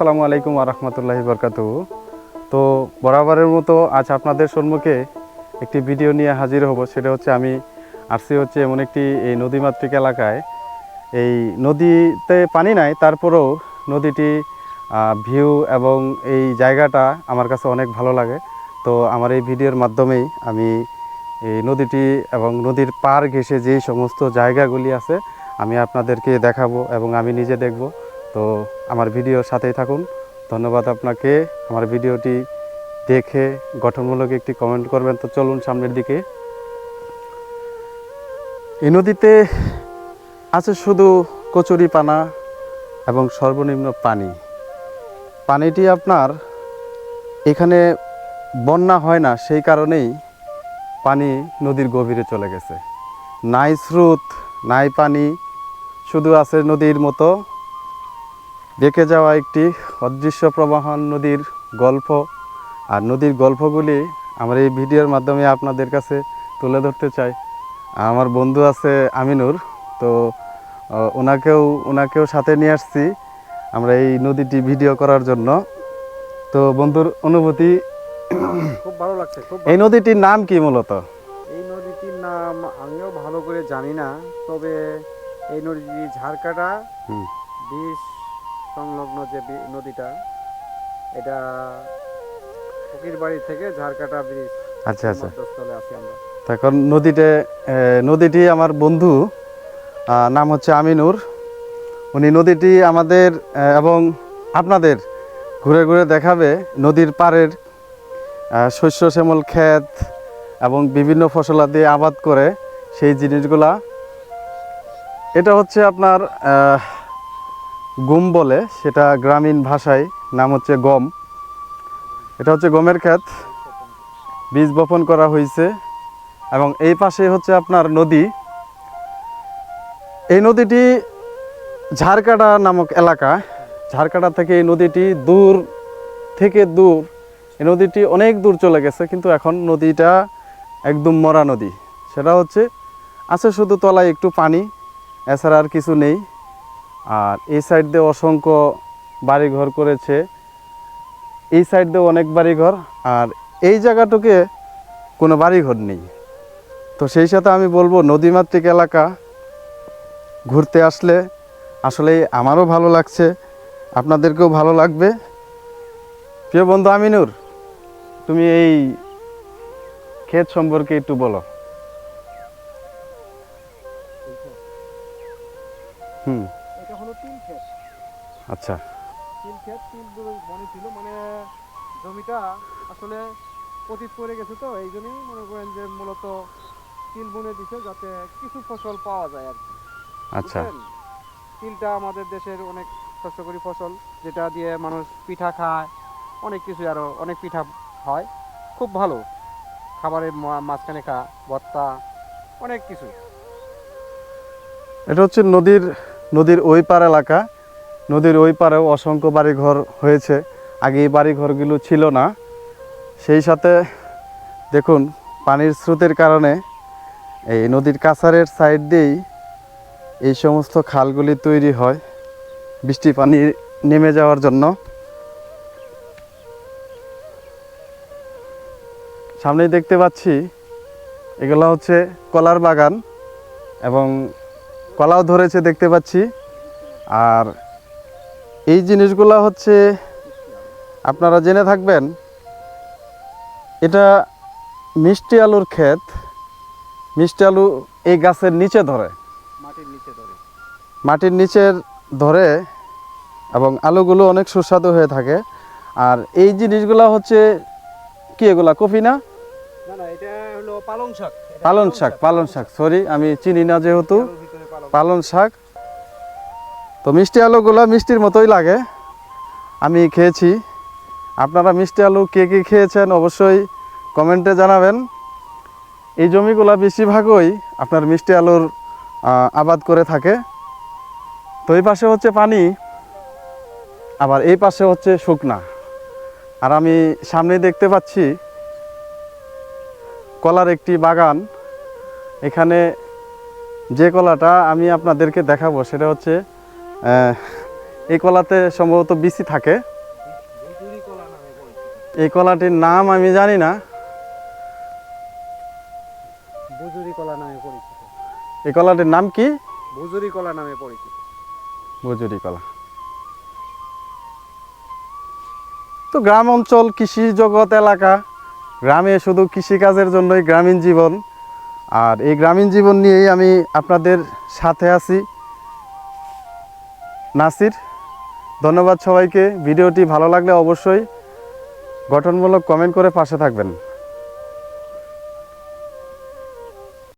আসসালামু আলাইকুম ওয়া রাহমাতুল্লাহি ওয়া বারাকাতুহু। তো বরাবরের মতো আজ আপনাদের সম্মুখে একটি ভিডিও নিয়ে হাজির হব। সেটা হচ্ছে আমি আসছি এমন একটি এই নদীমাতৃক এলাকায়। এই নদীতে পানি নাই, তারপরেও নদীটি ভিউ এবং এই জায়গাটা আমার কাছে অনেক ভালো লাগে। তো আমার এই ভিডিওর মাধ্যমেই আমি এই নদীটি এবং নদীর পার ঘেঁষে যেই সমস্ত জায়গাগুলি আছে আমি আপনাদেরকে দেখাবো এবং আমি নিজে দেখব। তো আমার ভিডিওর সাথেই থাকুন। ধন্যবাদ আপনাকে। আমার ভিডিওটি দেখে গঠনমূলক একটি কমেন্ট করবেন। তো চলুন সামনের দিকে। এই নদীতে আছে শুধু কচুরিপানা এবং সর্বনিম্ন পানিটি আপনার এখানে বন্যা হয় না, সেই কারণেই পানি নদীর গভীরে চলে গেছে। নাই স্রোত, নাই পানি, শুধু আছে নদীর মতো বেঁকে যাওয়া একটি অদৃশ্য প্রবাহমান নদীর গল্প। আর নদীর গল্পগুলি আমার এই ভিডিওর মাধ্যমে আপনাদের কাছে তুলে ধরতে চাই। আমার বন্ধু আছে আমিনুর, তো ওনাকেও সাথে নিয়ে আসছি আমরা এই নদীটি ভিডিও করার জন্য। তো বন্ধুর অনুভূতি? খুব ভালো লাগছে। এই নদীটির নাম কি মূলত? এই নদীটির নাম আমিও ভালো করে জানি না, তবে এই নদীটি ঝাড়কাটা বিষ সংলগ্ন যে নদীটা, এটা ফকির বাড়ি থেকে ঝাড়কাটা ব্রিজ। আচ্ছা আচ্ছা, মধ্যস্থলে আছি আমরা। তখন নদীটি আমার বন্ধু, নাম হচ্ছে আমিনুর। উনি নদীটি আমাদের এবং আপনাদের ঘুরে ঘুরে দেখাবে। নদীর পাড়ের শস্য শ্যামল ক্ষেত এবং বিভিন্ন ফসলাদি আবাদ করে সেই জিনিসগুলা। এটা হচ্ছে আপনার গম বলে, সেটা গ্রামীণ ভাষায় নাম হচ্ছে গম। এটা হচ্ছে গমের ক্ষেত, বীজ বপন করা হয়েছে। এবং এই পাশে হচ্ছে আপনার নদী। এই নদীটি ঝাড়কাটা নামক এলাকা। ঝাড়কাটা থেকে এই নদীটি দূর, এই নদীটি অনেক দূর চলে গেছে, কিন্তু এখন নদীটা একদম মরা নদী। সেটা হচ্ছে আছে শুধু তলায় একটু পানি, এছাড়া আর কিছু নেই। আর এই সাইড দিয়ে অসংখ্য বাড়িঘর করেছে, এই সাইড দিয়ে অনেক বাড়িঘর, আর এই জায়গাটুকে কোনো বাড়িঘর নেই। তো সেই সাথে আমি বলবো নদীমাতৃক এলাকা ঘুরতে আসলে আসলে আমারও ভালো লাগছে, আপনাদেরকেও ভালো লাগবে। প্রিয় বন্ধু আমিনুর, তুমি এই ক্ষেত সম্পর্কে একটু বলো। এটা হলো তিল ক্ষেত। আচ্ছা। তিল ক্ষেত, তিল বনে ছিল, মানে জমিটা আসলে পতিত পড়ে গেছে, তো এই জন্যই মনে করেন যে মূলত তিল বুনে দিছে যাতে কিছু ফসল পাওয়া যায় আর কি। আচ্ছা। তিলটা আমাদের দেশের অনেক শস্যকরী ফসল, যেটা দিয়ে মানুষ পিঠা খায়, অনেক কিছু, আরও অনেক পিঠা হয়। খুব ভালো খাবারের মাঝখানে ভর্তা, অনেক কিছু। এটা হচ্ছে নদীর ওই পার এলাকা। নদীর ওই পারেও অসংখ্য বাড়িঘর হয়েছে। আগে এই বাড়িঘরগুলো ছিল না। সেই সাথে দেখুন পানির স্রোতের কারণে এই নদীর কাছারের সাইড দিয়েই এই সমস্ত খালগুলি তৈরি হয় বৃষ্টি পানি নেমে যাওয়ার জন্য। সামনেই দেখতে পাচ্ছি এগুলো হচ্ছে কলার বাগান এবং কলাও ধরেছে দেখতে পাচ্ছি। আর এই জিনিসগুলো হচ্ছে আপনারা জেনে থাকবেন, এটা মিষ্টি আলুর ক্ষেত। মিষ্টি আলু এই গাছের নিচে ধরে, মাটির নিচে ধরে এবং আলুগুলো অনেক সুস্বাদু হয়ে থাকে। আর এই জিনিসগুলো হচ্ছে কি, এগুলা কফি না? না, এটা হলো পালং শাক, সরি আমি চিনি না যেহেতু। পালং শাক। তো মিষ্টি আলুগুলো মিষ্টির মতোই লাগে, আমি খেয়েছি। আপনারা মিষ্টি আলু কে কে খেয়েছেন অবশ্যই কমেন্টে জানাবেন। এই জমিগুলো বেশিরভাগই আপনার মিষ্টি আলুর আবাদ করে থাকে। তো এই পাশে হচ্ছে পানি, আবার এই পাশে হচ্ছে শুকনা। আর আমি সামনে দেখতে পাচ্ছি কলার একটি বাগান। এখানে যে কলাটা আমি আপনাদেরকে দেখাবো সেটা হচ্ছে এই কলাতে সম্ভবত বিচি থাকে। এই কলাটির নাম আমি জানি না। বুজুরি কলা নামে পরিচিত। এই কলাটির নাম কি? বুজুরি কলা নামে পরিচিত। মজুরি কলা। তো গ্রাম অঞ্চল, কৃষি জগৎ এলাকা, গ্রামে শুধু কৃষিকাজের জন্যই গ্রামীণ জীবন। আর এই গ্রামীণ জীবন নিয়েই আমি আপনাদের সাথে আছি, নাসির। ধন্যবাদ সবাইকে। ভিডিওটি ভালো লাগলে অবশ্যই গঠনমূলক কমেন্ট করে পাশে থাকবেন।